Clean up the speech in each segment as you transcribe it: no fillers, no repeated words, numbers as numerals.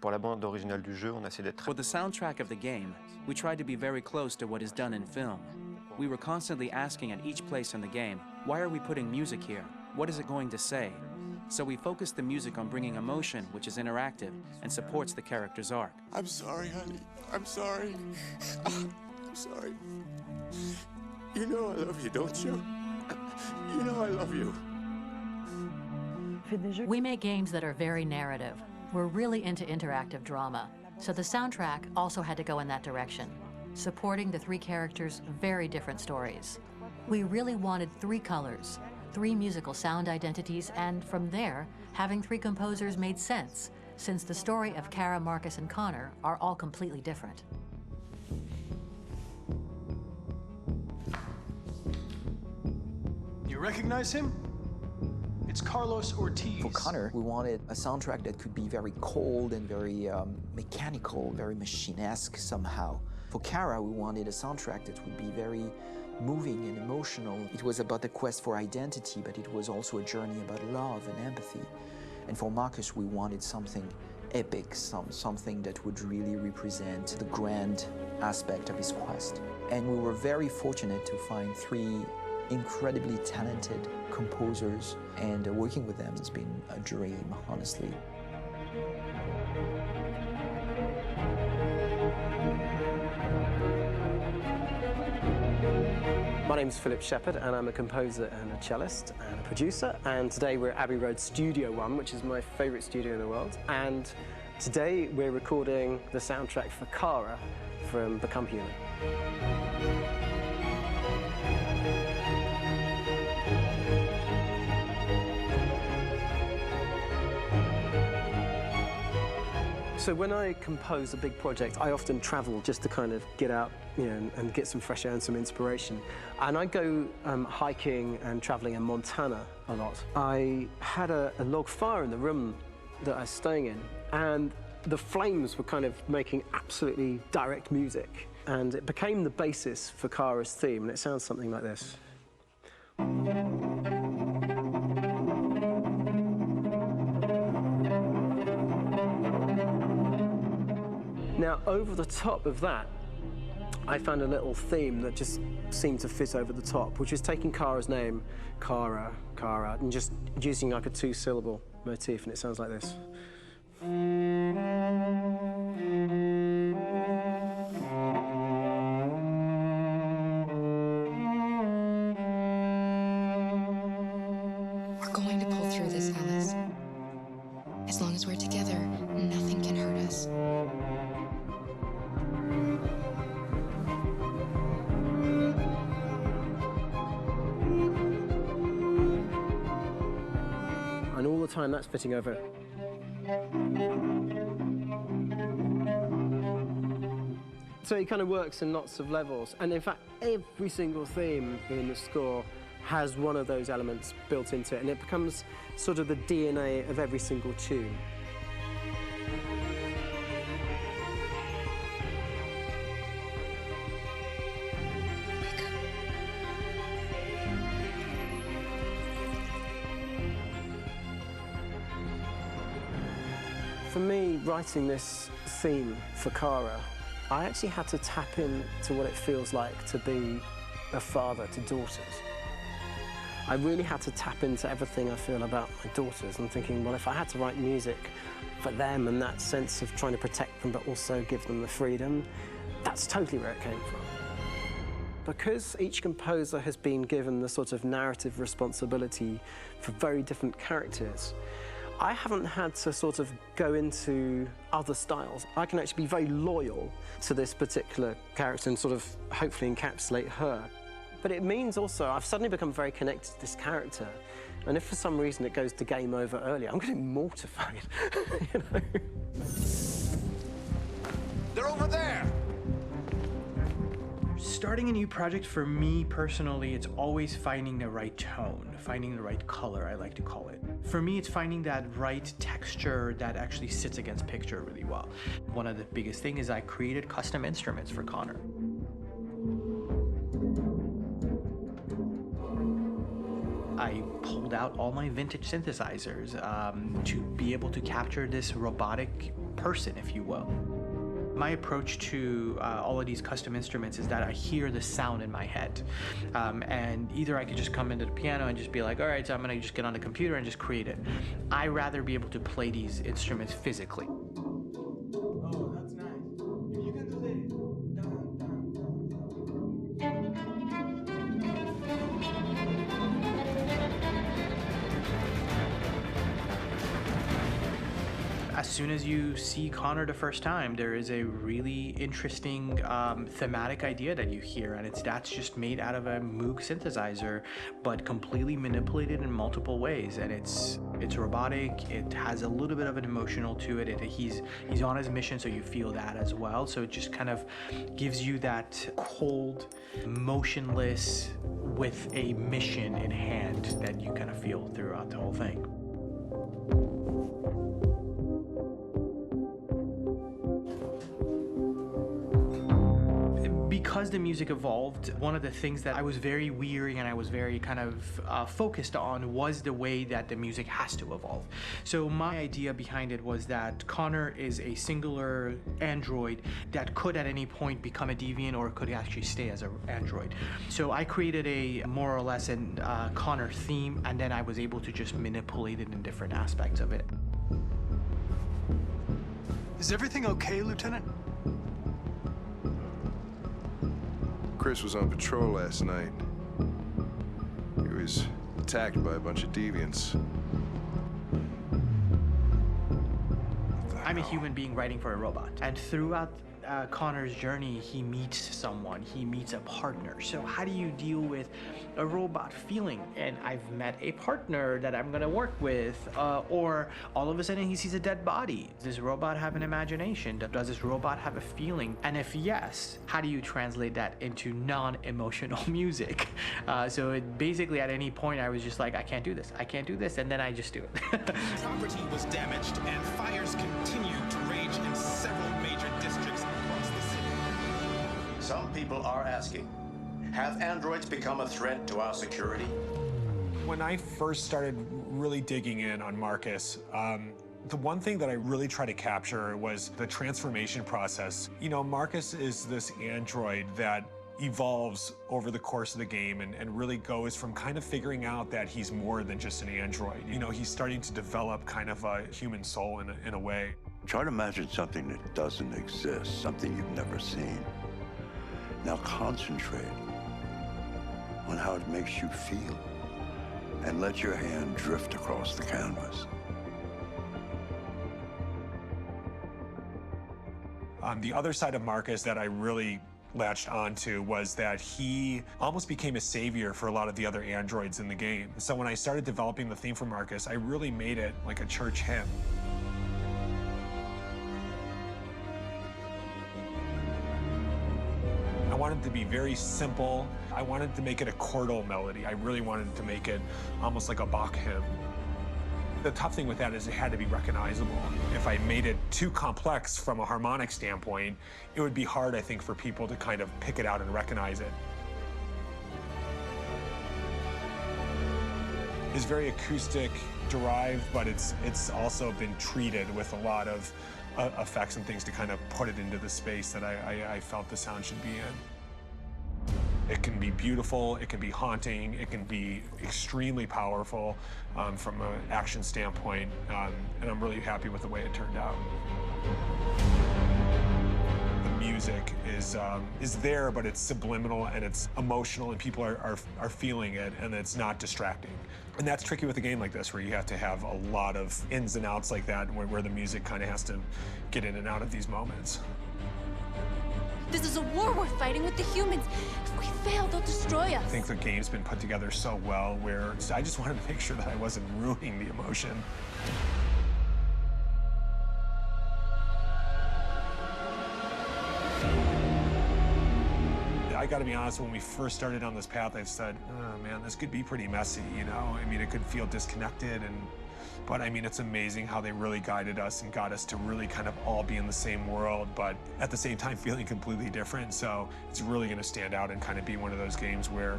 Pour la bande originale du jeu, on a essayé d'être For the soundtrack of the game, we tried to be very close to what is done in film. We were constantly asking at each place in the game, why are we putting music here? What is it going to say? So we focused the music on bringing emotion, which is interactive, and supports the character's arc. I'm sorry, honey. I'm sorry. I'm sorry. You know I love you, don't you? You know I love you. We make games that are very narrative. We're really into interactive drama, so the soundtrack also had to go in that direction, supporting the three characters' very different stories. We really wanted three colors, three musical sound identities, and from there, having three composers made sense, since the story of Kara, Marcus, and Connor are all completely different. You recognize him? It's Carlos Ortiz. For Connor, we wanted a soundtrack that could be very cold and very mechanical, very machine-esque somehow. For Kara, we wanted a soundtrack that would be very moving and emotional. It was about the quest for identity, but it was also a journey about love and empathy. And for Marcus, we wanted something epic, something that would really represent the grand aspect of his quest. And we were very fortunate to find three incredibly talented composers, and working with them has been a dream, honestly. My name's Philip Shepherd, and I'm a composer and a cellist and a producer. And today we're at Abbey Road Studio One, which is my favourite studio in the world. And today we're recording the soundtrack for Kara from Become Human. So when I compose a big project, I often travel just to kind of get out, and get some fresh air and some inspiration. And I go hiking and traveling in Montana a lot. I had a log fire in the room that I was staying in, and the flames were kind of making absolutely direct music. And it became the basis for Kara's theme, and it sounds something like this. Now, over the top of that, I found a little theme that just seemed to fit over the top, which is taking Kara's name, Kara, and just using like a two-syllable motif, and it sounds like this. We're going to pull through this, Alice. As long as we're together, nothing can hurt us. And all the time that's fitting over it. So it kind of works in lots of levels. And in fact, every single theme in the score has one of those elements built into it, and it becomes sort of the DNA of every single tune. For me, writing this theme for Kara, I actually had to tap into what it feels like to be a father to daughters. I really had to tap into everything I feel about my daughters and thinking, well, if I had to write music for them and that sense of trying to protect them but also give them the freedom, that's totally where it came from. Because each composer has been given the sort of narrative responsibility for very different characters, I haven't had to sort of go into other styles. I can actually be very loyal to this particular character and sort of hopefully encapsulate her. But it means also I've suddenly become very connected to this character. And if for some reason it goes to game over early, I'm getting mortified, you know? They're over there! Starting a new project, for me personally, it's always finding the right tone, finding the right color, I like to call it. For me, it's finding that right texture that actually sits against picture really well. One of the biggest things is I created custom instruments for Connor. I pulled out all my vintage synthesizers to be able to capture this robotic person, if you will. My approach to all of these custom instruments is that I hear the sound in my head. And either I could just come into the piano and just be like, all right, so I'm gonna just get on the computer and just create it. I rather be able to play these instruments physically. Oh, that's nice. If you can do the As soon as you see Connor the first time, there is a really interesting thematic idea that you hear, and that's just made out of a Moog synthesizer, but completely manipulated in multiple ways. And it's robotic. It has a little bit of an emotional to it. He's on his mission, so you feel that as well. So it just kind of gives you that cold, motionless, with a mission in hand that you kind of feel throughout the whole thing. Because the music evolved, one of the things that I was very weary and I was very kind of focused on was the way that the music has to evolve. So my idea behind it was that Connor is a singular android that could at any point become a deviant or could actually stay as an android. So I created a more or less an Connor theme, and then I was able to just manipulate it in different aspects of it. Is everything okay, Lieutenant? Chris was on patrol last night. He was attacked by a bunch of deviants. I'm a human being writing for a robot, and throughout Connor's journey, he meets someone, he meets a partner. So how do you deal with a robot feeling? And I've met a partner that I'm gonna work with, or all of a sudden he sees a dead body. Does this robot have an imagination? Does this robot have a feeling? And if yes, how do you translate that into non-emotional music? So it basically at any point I was just like, I can't do this, and then I just do it. Property was damaged and fires continue to rage in several major districts across the city. Some people are asking, have androids become a threat to our security? When I first started really digging in on Marcus, the one thing that I really tried to capture was the transformation process. You know, Marcus is this android that evolves over the course of the game and really goes from kind of figuring out that he's more than just an android. You know, he's starting to develop kind of a human soul in a way. Try to imagine something that doesn't exist, something you've never seen. Now concentrate on how it makes you feel and let your hand drift across the canvas. The other side of Marcus that I really latched onto was that he almost became a savior for a lot of the other androids in the game. So when I started developing the theme for Marcus, I really made it like a church hymn. I wanted it to be very simple. I wanted to make it a chordal melody. I really wanted to make it almost like a Bach hymn. The tough thing with that is it had to be recognizable. If I made it too complex from a harmonic standpoint, it would be hard, I think, for people to kind of pick it out and recognize it. It's very acoustic derived, but it's also been treated with a lot of effects and things to kind of put it into the space that I felt the sound should be in. It can be beautiful, it can be haunting, it can be extremely powerful from an action standpoint, and I'm really happy with the way it turned out. The music is there, but it's subliminal and it's emotional, and people are feeling it, and it's not distracting. And that's tricky with a game like this, where you have to have a lot of ins and outs like that, where the music kind of has to get in and out of these moments. This is a war we're fighting with the humans. If we fail, they'll destroy us. I think the game's been put together so well where I just wanted to make sure that I wasn't ruining the emotion. I gotta be honest, when we first started on this path, I said, oh man, this could be pretty messy, you know? I mean, it could feel disconnected, and But I mean, it's amazing how they really guided us and got us to really kind of all be in the same world, but at the same time feeling completely different. So it's really going to stand out and kind of be one of those games where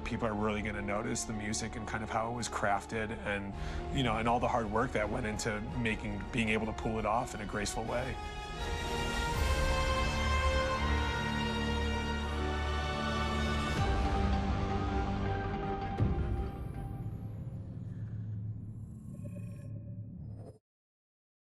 people are really going to notice the music and kind of how it was crafted, and you know, and all the hard work that went into being able to pull it off in a graceful way.